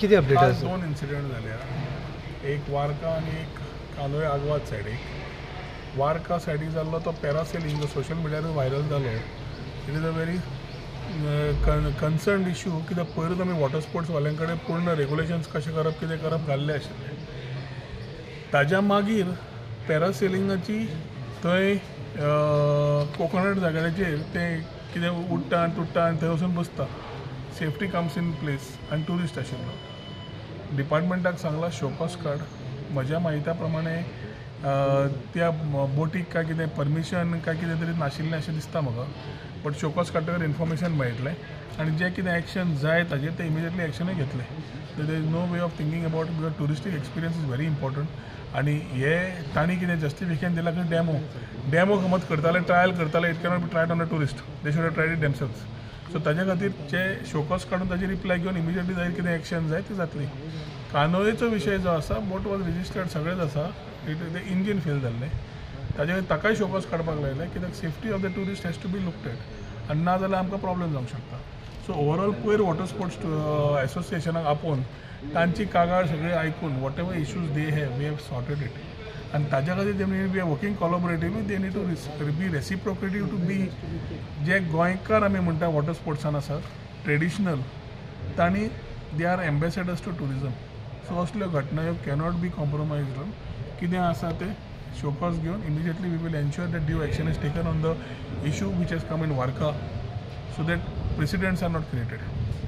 किती अपडेट आज आसा? 2 इन्सिडेंट जाल्या, एक वार्का आणि एक कांदोळे आग्वाद सायडीक. वार्का सायडीक जाल्लो तो पॅरासेलिंग जो सोशल मिडियार व्हायरल जालो. It is a very concern issue, कित्याक पयरूच आमी वॉटर स्पोर्ट्स वाल्यां कडेन पूर्ण रेग्युलेशन्स कशें करप कितें करप घाल्ले आशिल्ले. ताज्या मागीर पॅरासेलिंगाची थंय कोकोनट जाग्याचेर तें कितें उडटा तुट्टा आनी थंय वचून बसता. सेफ्टी कम्स इन प्लेस आनी ट्युरिस्ट आशिल्लो. डिपार्टमेंटाक सांगला शो कॉज काड. म्हज्या म्हायत्या प्रमाणे त्या बोटीक काय कितें परमिशन काय कितें तरी नाशिल्लें अशें दिसता म्हाका. बट शो कॉज काडटकर इन्फॉर्मेशन मेळटलें आनी जें कितें एक्शन जाय ताजेर ते इमिजिएटली एक्शनूय घेतले. There is no way of thinking about because touristic experience is very important. आनी हे तांणी कितें जस्टिफिकेशन दिलां की डेमो समज करताले, ट्रायल करताले, it cannot be triad on a tourist. They should have triad it themselves. So ताज्या खातीर जे शोकॉज काडून ताजी रिप्लाय घेवन इमिजिएटली जाय कितें एक्शन जाय ती जातली. कांदोळेचो विशय जो आसा, बोट वॉज रिजिस्टर्ड सगळेंच आसा. इट इंजीन फेल जाल्लें. ताजे ताकाय शोकॉज काडपाक लायले कित्याक safety of the tourist has to be looked at आनी ना जाल्यार आमकां प्रॉब्लेम जावंक शकता. सो ओवरऑल पयर वॉटर स्पोर्ट्स एसोसिएशनाक आपोवन तांची कागाळ सगळी आयकून whatever issues they have we have sorted it. आनी ताज्या खातीर they we are working collaboratively. They need to be reciprocative to be जे गोंयकार आमी म्हणटा वॉटर स्पोर्ट्सान आसात ट्रेडिशनल, तांणी they are ambassadors to tourism. So असल्यो घटना ह्यो कॅनॉट बी कॉम्प्रोमायज्ड ऑन. कितें आसा तें शोकॉज घेवन immediately we will ensure that due action is taken on the issue which has come in वार्का so that precedents are not created.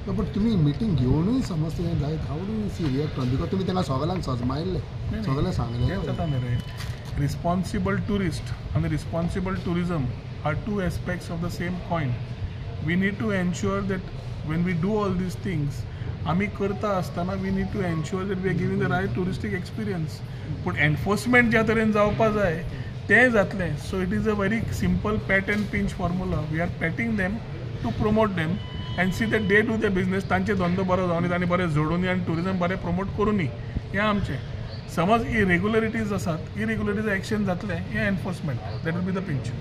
But तुम्ही meeting घेवनूय समज तें जायत how do see react on because तुम्ही तांकां सगळ्यांक सजमायल्ले सगळें सांगलें. तेंच जाता न्ही रे. रिस्पॉन्सिबल टुरिस्ट आनी responsible tourism are two aspects of the same coin. We need to ensure that when we do all these things आमी करता आसतना we need to ensure that we are giving the right touristic experience. पूण enforcement ज्या तरेन जावपा जाय तें जातलें. So it is a very simple pat and pinch formula. We are patting them to promote them and see that they do the business. तांचे धंदो बरो जावनी, तांणी बरें जोडूनी आनी टुरिजम बरें प्रमोट करूनी हें आमचें. समज इरेग्युलरिटीज आसात, इरेग्युलरिटीज एक्शन जातलें हें enforcement. That will be the pinch.